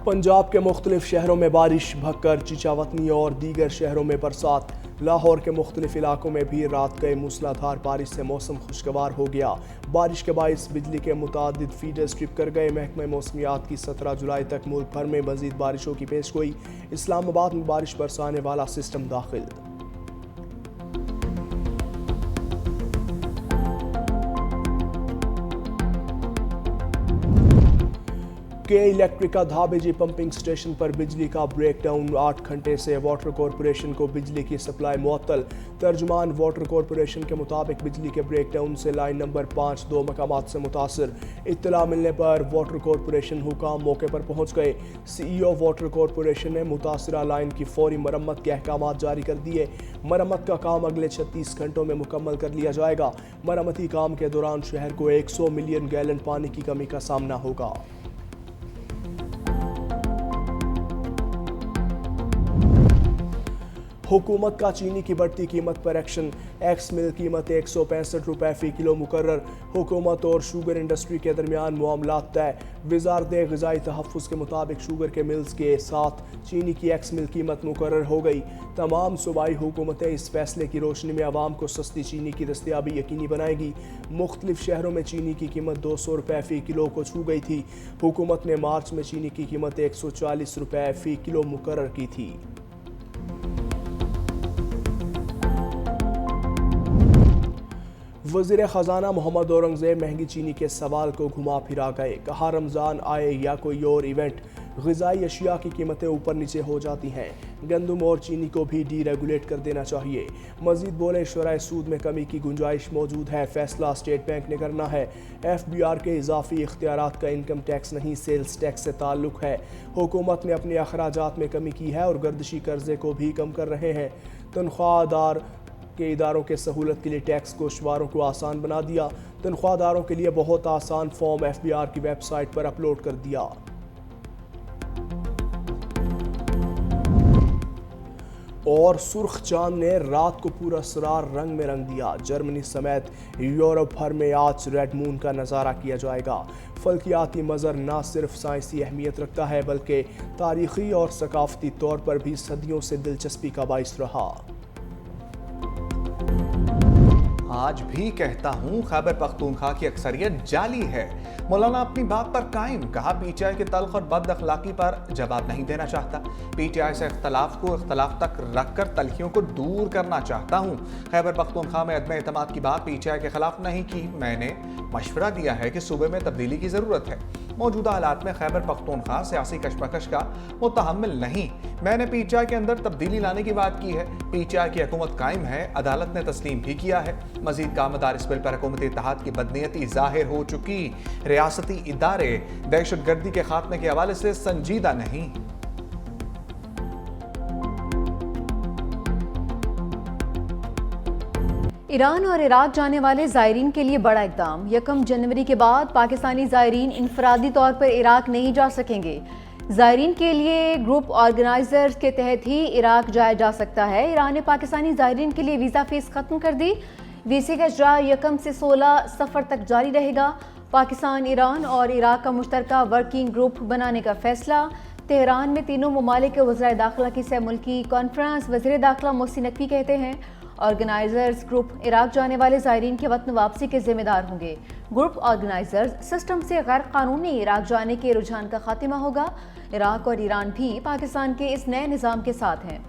पंजाब के मुख्तलिफ शहरों में बारिश, भक्कर, चिचावतनी और दीगर शहरों में बरसात। लाहौर के मुख्तलिफ इलाकों में भी रात गए मूसलाधार बारिश से मौसम खुशगवार हो गया। बारिश के बाइस बिजली के मुतादिद फीडर्स ट्रिप कर गए। महकमा मौसमियात की 17 जुलाई तक मुल्क भर में मजीद बारिशों की पेशगोई। इस्लामाबाद में बारिश बरसाने वाला सिस्टम दाखिल। के इलेक्ट्रिका धाबेजी पंपिंग स्टेशन पर बिजली का ब्रेकडाउन। 8 घंटे से वाटर कॉरपोरेशन को बिजली की सप्लाई मुअत्तल। तर्जुमान वाटर कॉरपोरेशन के मुताबिक बिजली के ब्रेकडाउन से लाइन नंबर 5 2 मकामात से मुतासर। इत्तला मिलने पर वाटर कॉरपोरेशन हुकाम मौके पर पहुंच गए। CEO वाटर कॉरपोरेशन ने मुतासरा लाइन की फौरी मरम्मत के अहकाम जारी कर दिए। मरम्मत का काम अगले 36 घंटों में मुकम्मल कर लिया जाएगा। मरम्मती काम के दौरान शहर को 100 मिलियन गैलन पानी की कमी का सामना होगा। हुकूमत का चीनी की बढ़ती कीमत पर एक्शन। एक्स मिल कीमत 165 रुपये फ़ी किलो मुकर्रर। हुकूमत और शुगर इंडस्ट्री के दरमियान मामलात तय। वजारत ग़िज़ाई तहफ़्फ़ुज़ के मुताबिक शुगर के मिल्स के साथ चीनी की एक्स मिल कीमत मुकर्रर हो गई। तमाम सूबाई हुकूमतें इस फैसले की रोशनी में आवाम को सस्ती चीनी की दस्तियाबी यकीनी बनाएगी। मुख्तलिफ शहरों में चीनी की कीमत 200 रुपये फ़ी किलो को छू गई थी। हुकूमत ने मार्च में चीनी की कीमत 140 रुपये फ़ी किलो मुकर्रर की थी। वज़ीर ख़जाना मोहम्मद औरंगज़ेब महंगी चीनी के सवाल को घुमा फिरा गए। कहा, रमज़ान आए या कोई और इवेंट, ग़िज़ाई अशिया की कीमतें ऊपर नीचे हो जाती हैं। गंदम और चीनी को भी डीरेगुलेट कर देना चाहिए। मज़ीद बोले, शरह सूद में कमी की गुंजाइश मौजूद है। फैसला स्टेट बैंक ने करना है। FBR के इजाफी इख्तियारात का इनकम टैक्स नहीं, सेल्स टैक्स से ताल्लुक़ है। हुकूमत ने अपने अखराजात में कमी की है और गर्दिशी कर्जे को भी कम कर रहे हैं। तनख्वाहदार के इदारों के सहूलत के लिए टैक्स गोशवारों को आसान बना दिया। तनख्वाहदारों के लिए बहुत आसान फॉर्म FBR की वेबसाइट पर अपलोड कर दिया। और सुर्ख चांद ने रात को पूरा सरार रंग में रंग दिया। जर्मनी समेत यूरोप भर में आज रेड मून का नज़ारा किया जाएगा। फल्कियाती मंजर न सिर्फ साइंसी अहमियत रखता है बल्कि तारीखी और सकाफती तौर पर भी सदियों से दिलचस्पी का बाइस रहा। आज भी कहता हूं, खैबर पख्तूनख्वा की अक्सरियत जाली है। मौलाना अपनी बात पर कायम। कहा, PTI के तल्ख और बद अखलाकी पर जवाब नहीं देना चाहता। PTI से इख्तलाफ को इख्तलाफ तक रखकर तलखियों को दूर करना चाहता हूं। खैबर पख्तूनख्वा में अदम एतमाद की बात PTI के खिलाफ नहीं की। मैंने मशवरा दिया है कि सूबे में तब्दीली की जरूरत है। मौजूदा हालात में खैबर पख्तूनख्वा सियासी कशमकश का मुतहम्मिल नहीं। मैंने PTI के अंदर तब्दीली लाने की बात की है। PTI की हुकूमत कायम है, अदालत ने तस्लीम भी किया है। मजीद कामदार इस बिल पर हुकूमती इत्तेहाद की बदनीयती जाहिर हो चुकी। रियासती इदारे दहशतगर्दी के खात्मे के हवाले से संजीदा नहीं। ईरान और इराक जाने वाले ज़ायरीन के लिए बड़ा इक़दाम। 1 जनवरी के बाद पाकिस्तानी ज़ायरीन इनफरादी तौर पर इराक नहीं जा सकेंगे। ज़ायरीन के लिए ग्रुप ऑर्गेनाइजर्स के तहत ही इराक जाया जा सकता है। ईरान ने पाकिस्तानी ज़ायरीन के लिए वीज़ा फीस ख़त्म कर दी। वीज़े का इजरा 1 से 16 सफ़र तक जारी रहेगा। पाकिस्तान, ईरान और इराक का मुश्तरका वर्किंग ग्रुप बनाने का फैसला। तेहरान में तीनों ममालिक के वज़राए दाखिला की सह मुल्की कॉन्फ्रेंस। वज़ीर दाखिला मोहसिन नकवी कहते हैं, ऑर्गेनाइजर्स ग्रुप इराक जाने वाले ज़ायरीन के वतन वापसी के जिम्मेदार होंगे। ग्रुप ऑर्गेनाइजर्स सिस्टम से गैर कानूनी इराक जाने के रुझान का खात्मा होगा। इराक और ईरान भी पाकिस्तान के इस नए निज़ाम के साथ हैं।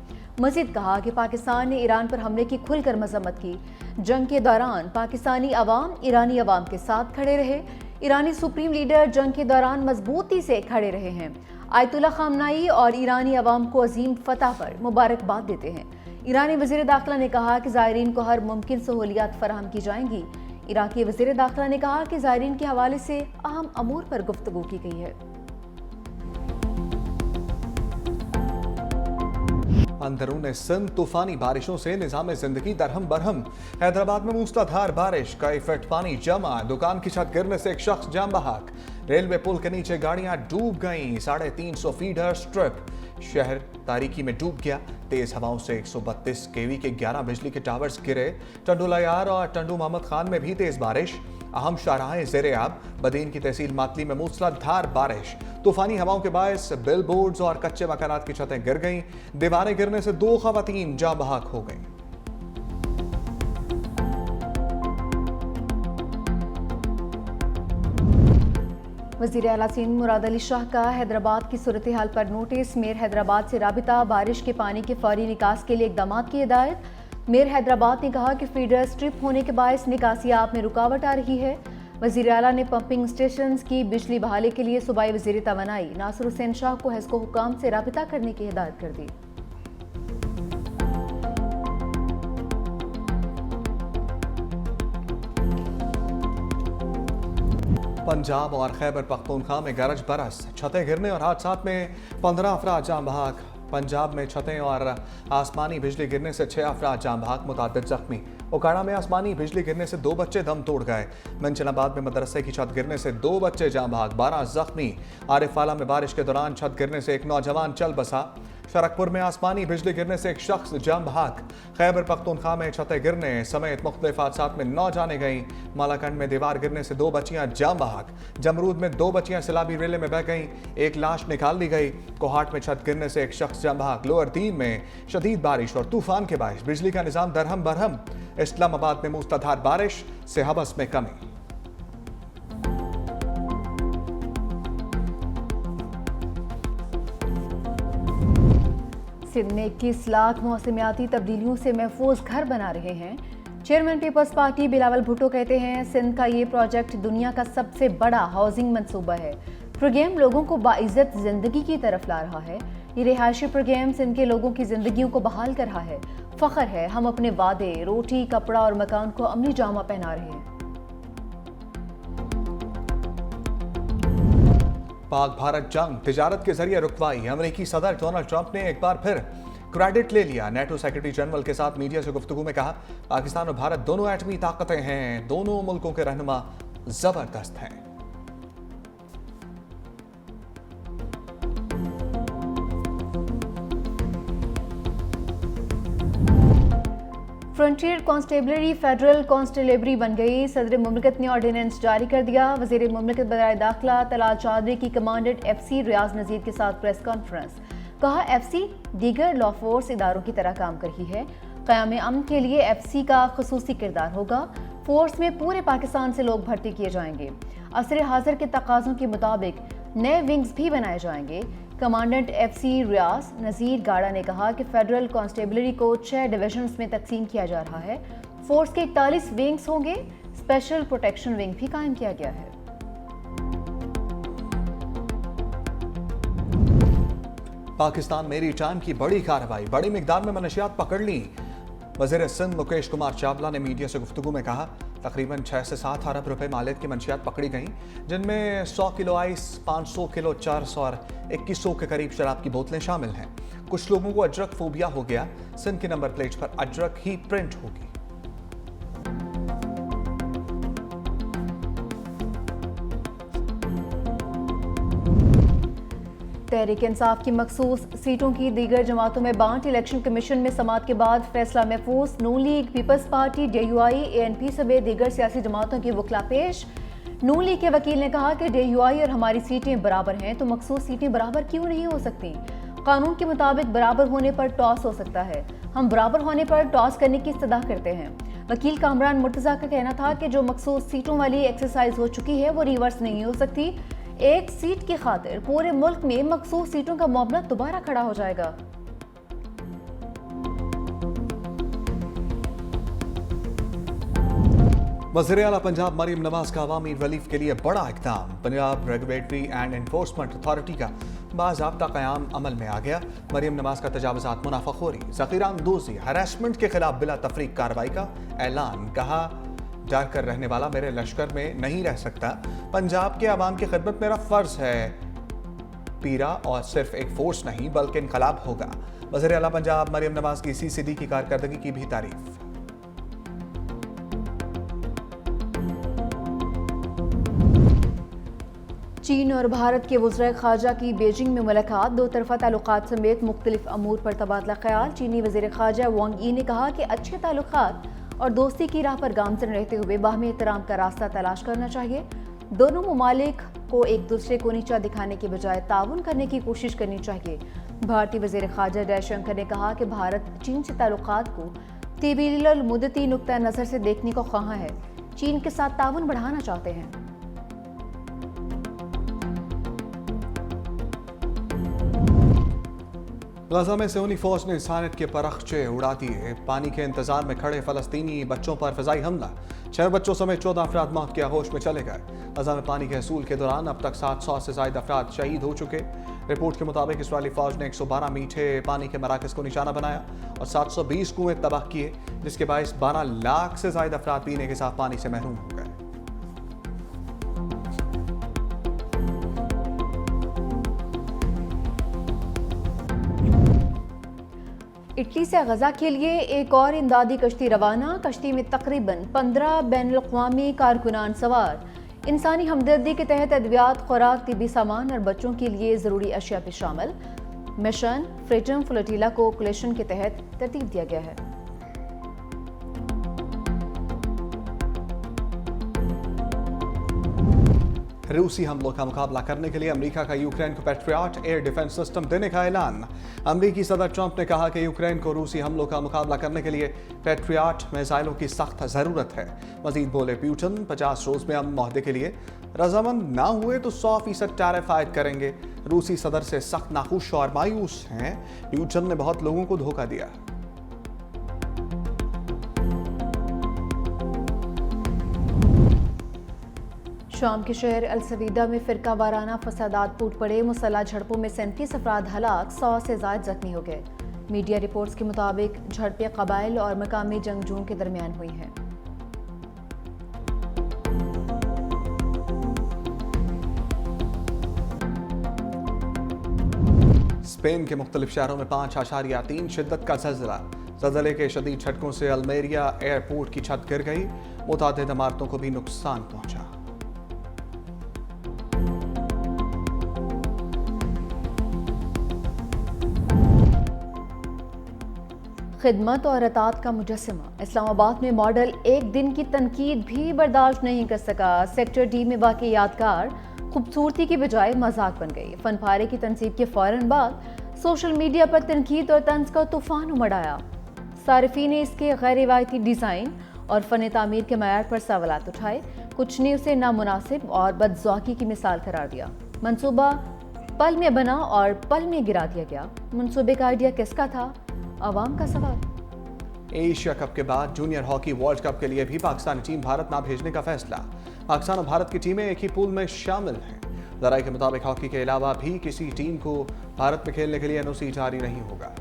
मज़ीद कहा कि पाकिस्तान ने ईरान पर हमले की खुलकर मजम्मत की। जंग के दौरान पाकिस्तानी अवाम ईरानी अवाम के साथ खड़े रहे। ईरानी सुप्रीम लीडर जंग के दौरान मजबूती से खड़े रहे हैं। आयतुल्ला खामनाई और ईरानी अवाम को अजीम फतह पर मुबारकबाद देते हैं। ईरानी वज़ीर दाखिला ने कहा कि ज़ायरीन को हर मुमकिन सहूलियात फराहम की जाएंगी। इराकी वज़ीर दाखिला ने कहा कि ज़ायरीन के हवाले से अहम अमूर पर गुफ्तगू की गई है। अंदरून सिंध तूफानी बारिशों से निज़ाम जिंदगी दरहम बरहम। हैदराबाद में मूसलाधार बारिश, कई फीट पानी जमा। दुकान की छत गिरने से एक शख्स जान बहक। रेलवे पुल के नीचे गाड़ियां डूब गईं। 350 फीडर स्ट्रिप। शहर तारीकी में डूब गया। तेज हवाओं से 132 kV के 11 बिजली के टावर्स गिरे। टंडू लयार और टंडू मोहम्मद खान में भी तेज बारिश। अहम शाहराहें ज़ेरे आब। बदीन की तहसील मातली में मूसलाधार बारिश, तूफानी हवाओं के बायस बिल बोर्ड्स और कच्चे मकानात की छतें गिर गईं। दीवारें गिरने से 2 खवातीन जाँ बहक हो गईं। वज़ीर आला सिंध मुराद अली शाह का हैदराबाद की सूरत हाल पर नोटिस। मेयर हैदराबाद से राबिता, बारिश के पानी के फौरी निकास के लिए इकदाम की हिदायत। मेयर हैदराबाद ने कहा कि फीडर स्ट्रिप होने के बायस निकासी आप में रुकावट आ रही है। वज़ीर आला ने पंपिंग स्टेशन की बिजली बहाली के लिए सूबाई वज़ीर तवानाई नासिर हुसैन शाह को हेस्को हुकाम से राबिता करने की हिदायत कर दी। पंजाब और खैबर पख्तूनख्वा में गरज बरस, छतें गिरने और हादसात में 15 अफराद जाँ बहक। पंजाब में छतें और आसमानी बिजली गिरने से 6 अफराद जाँ बहक, मुतादिद जख्मी। ओकाड़ा में आसमानी बिजली गिरने से 2 बच्चे दम तोड़ गए। मंचनाबाद में मदरसे की छत गिरने से 2 बच्चे जाँ बहक, 12 जख्मी। आरिफवाला में बारिश के दौरान छत गिरने से एक नौजवान चल बसा। शरकपुर में आसमानी बिजली गिरने से एक शख्स जाँ बहक। खैबर पख्तूनख्वा में छतें गिरने समेत मुख्तलिफ हादसात में 9 जाने गईं। मालाकंड में दीवार गिरने से 2 बच्चियां जाँ बहक। जमरूद में 2 बच्चियां सैलाबी रेले में बह गईं, एक लाश निकाल ली गई। कोहाट में छत गिरने से एक शख्स जाँ बहक। लोअर दीन में शदीद बारिश और तूफान के बायस बिजली का निजाम दरहम बरहम। इस्लामाबाद में मूसलाधार बारिश से हवस में कमी। सिंध में 21 लाख मौसमियाती तब्दीलियों से महफूज घर बना रहे हैं। चेयरमैन पीपल्स पार्टी बिलावल भुट्टो कहते हैं, सिंध का ये प्रोजेक्ट दुनिया का सबसे बड़ा हाउसिंग मंसूबा है। प्रोग्राम लोगों को बाइज्जत जिंदगी की तरफ ला रहा है। ये रिहायशी प्रोग्राम सिंध के लोगों की जिंदगियों को बहाल कर रहा है। फख्र है, हम अपने वादे, रोटी, कपड़ा और मकान को अमली जामा पहना रहे हैं। पाक भारत जंग, तिजारत के जरिए रुकवाई। अमेरिकी सदर डोनाल्ड ट्रंप ने एक बार फिर क्रेडिट ले लिया। नेटो सेक्रेटरी जनरल के साथ मीडिया से गुफ्तगू में कहा, पाकिस्तान और भारत दोनों एटमी ताकतें हैं, दोनों मुल्कों के रहनुमा जबरदस्त हैं। फ्रंटियर कांस्टेबलरी फेडरल कांस्टेबलरी बन गई। सदर मुमलिकत ने ऑर्डिनेंस जारी कर दिया। वज़ीर मुमलिकत बराए दाखिला तलाल चौधरी की कमांडेंट FC रियाज नज़ीर के साथ प्रेस कॉन्फ्रेंस। कहा, FC दीगर लॉ फोर्स इदारों की तरह काम कर रही है। क़याम अमन के लिए FC का ख़ुसूसी किरदार होगा। फोर्स में पूरे पाकिस्तान से लोग भर्ती किए जाएंगे। असर हाज़िर के तकाज़ों के मुताबिक नए विंग्स भी बनाए जाएंगे। कमांडेंट FC रियाज नज़ीर गाड़ा ने कहा कि फेडरल कांस्टेबलरी को 6 डिविजन्स में तकसीम किया जा रहा है। फोर्स के 41 विंग्स होंगे। स्पेशल प्रोटेक्शन विंग भी कायम किया गया है। पाकिस्तान मेरी टाइम की बड़ी कार्रवाई, बड़ी मिकदार में मनशियात पकड़ ली। वज़ीर सिंध मुकेश कुमार चावला ने मीडिया से गुफ्तगू में कहा, तकरीबन 6 से 7 अरब रुपए मालियत की मंशियात पकड़ी गईं, जिनमें 100 किलो आइस, 500 किलो चर्स और 2100 के करीब शराब की बोतलें शामिल हैं। कुछ लोगों को अजरक फोबिया हो गया। सिंध की नंबर प्लेट पर अजरक ही प्रिंट होगी। तहरीक इंसाफ की मखसूस सीटों की दीगर जमातों में बांट। इलेक्शन कमीशन में समाअत के बाद फैसला महफूज। Noon league, people's party, DUI, ANP समेत दीगर सियासी जमातों की वकला पेश। नून लीग के वकील ने कहा कि DUI और हमारी सीटें बराबर हैं, तो मखसूस सीटें बराबर क्यों नहीं हो सकती? कानून के मुताबिक बराबर होने पर टॉस हो सकता है। हम बराबर होने पर टॉस करने की इस्तदा करते हैं। वकील कामरान मुर्तज़ा का कहना था कि जो मखसूस सीटों वाली एक्सरसाइज हो चुकी है वो रिवर्स नहीं हो सकती। एक सीट की खातिर पूरे मुल्क में मखसूस सीटों का मामला दोबारा खड़ा हो जाएगा। वज़ीर आला पंजाब मरीम नवाज का अवामी रिलीफ के लिए बड़ा इक़दाम। Punjab regulatory and enforcement authority का बाज़ाब्ता क़याम अमल में आ गया। मरीम नवाज का तजावुज़ात, मुनाफ़ाखोरी, ज़ख़ीरा अंदोज़ी, हरासमेंट के खिलाफ बिला तफरीक कार्रवाई का ऐलान। कहा, डर कर रहने वाला मेरे लश्कर में नहीं रह सकता। पंजाब के अवाम की खिदमत मेरा फ़र्ज है। पीरा और सिर्फ एक फोर्स नहीं बल्कि इनकलाब होगा। वज़ीर आला पंजाब मरीम नवाज की CCD की कारकर्दगी की भी तारीफ। चीन और भारत के वज़ीर ख़ारजा की बीजिंग में मुलाकात। दो तरफ़ा ताल्लुकात समेत मुख्तलिफ अमूर पर तबादला ख्याल। चीनी वज़ीर ख़ारजा वांग यी ने कहा कि अच्छे ताल्लुकात और दोस्ती की राह पर गामजन रहते हुए बाहमी एहतराम का रास्ता तलाश करना चाहिए। दोनों ममालिक को एक दूसरे को नीचा दिखाने के बजाय ताउन करने की कोशिश करनी चाहिए। भारतीय वज़ीर ख़ारजा जयशंकर ने कहा कि भारत चीन से ताल्लुकात को तवील मुद्दती नुक्ता नज़र से देखने को ख्वाह है, चीन के साथ ताउन बढ़ाना चाहते हैं। गजा में सियोनी फौज ने इंसानियत के परखचे उड़ा दिए। पानी के इंतजार में खड़े फलस्तीनी बच्चों पर फ़िज़ाई हमला, 6 बच्चों समेत 14 अफराद मौत के आगोश में चले गए। गजा में पानी के हसूल के दौरान अब तक 700 से ज़ायद अफराद शहीद हो चुके। रिपोर्ट के मुताबिक इसराइली फौज ने 112 मीठे पानी के मराकज़ को निशाना बनाया और 720 कुएं तबाह किए, जिसके बायस 12 लाख से ज़ायद अफराद पीने के साफ पानी से महरूम हो गए। इटली से गजा के लिए एक और इमदादी कश्ती रवाना। कश्ती में तकरीबन 15 बैनुल-अक़वामी कारकुनान सवार। इंसानी हमदर्दी के तहत अद्वियात, खुराक, तिब्बी सामान और बच्चों के लिए ज़रूरी अशिया भी शामिल। मिशन फ्रीडम फ्लोटिला को कोलेशन के तहत तरतीब दिया गया है। रूसी हमलों का मुकाबला करने के लिए अमेरिका का यूक्रेन को पैट्रियट एयर डिफेंस सिस्टम देने का ऐलान। अमेरिकी सदर ट्रंप ने कहा कि यूक्रेन को रूसी हमलों का मुकाबला करने के लिए पैट्रियट मिसाइलों की सख्त ज़रूरत है। मजीद बोले पुतिन 50 रोज में अमन मुआहदे के लिए रजामंद ना हुए तो 100% टैरिफ आयद करेंगे। रूसी सदर से सख्त नाखुश और मायूस हैं। पुतिन ने बहुत लोगों को धोखा दिया। शाम के शहर अल-सवीदा में फिरका वाराना फसादात फूट पड़े। मुसल्लह झड़पों में 37 अफराद हलाक, 100 से ज़ायद जख्मी हो गए। मीडिया रिपोर्ट्स के मुताबिक झड़पें कबाइल और मकामी जंगजुओं के दरमियान हुई हैं। स्पेन के मुख्तलिफ शहरों में 5.3 शिद्दत का ज़लज़ला। ज़लज़ले के शदीद झटकों से अल्मेरिया एयरपोर्ट की छत गिर गई। मुतादिद इमारतों को भी नुकसान पहुंचा। खिदमत और अतात का मुजस्समा। इस्लामाबाद में मॉडल एक दिन की तनकीद भी बर्दाश्त नहीं कर सका। सेक्टर डी में वाक़ई यादगार खूबसूरती की बजाय मजाक बन गई। फनपारे की तनसीब के फ़ौरन बाद सोशल मीडिया पर तनकीद और तंज का तूफान उमड़ आया। सारिफीन ने इसके गैर रिवायती डिज़ाइन और फ़न तामीर के मयार पर सवालात उठाए। कुछ ने उसे नामुनासिब और बदज़ौक़ी की मिसाल करार दिया। मंसूबा पल में बना और पल में गिरा दिया गया। मंसूबे का आइडिया किसका था? आवाम का सवाल। एशिया कप के बाद जूनियर हॉकी वर्ल्ड कप के लिए भी पाकिस्तानी टीम भारत ना भेजने का फैसला। पाकिस्तान और भारत की टीमें एक ही पूल में शामिल हैं। ज़राए के मुताबिक हॉकी के अलावा भी किसी टीम को भारत में खेलने के लिए एनओसी जारी नहीं होगा।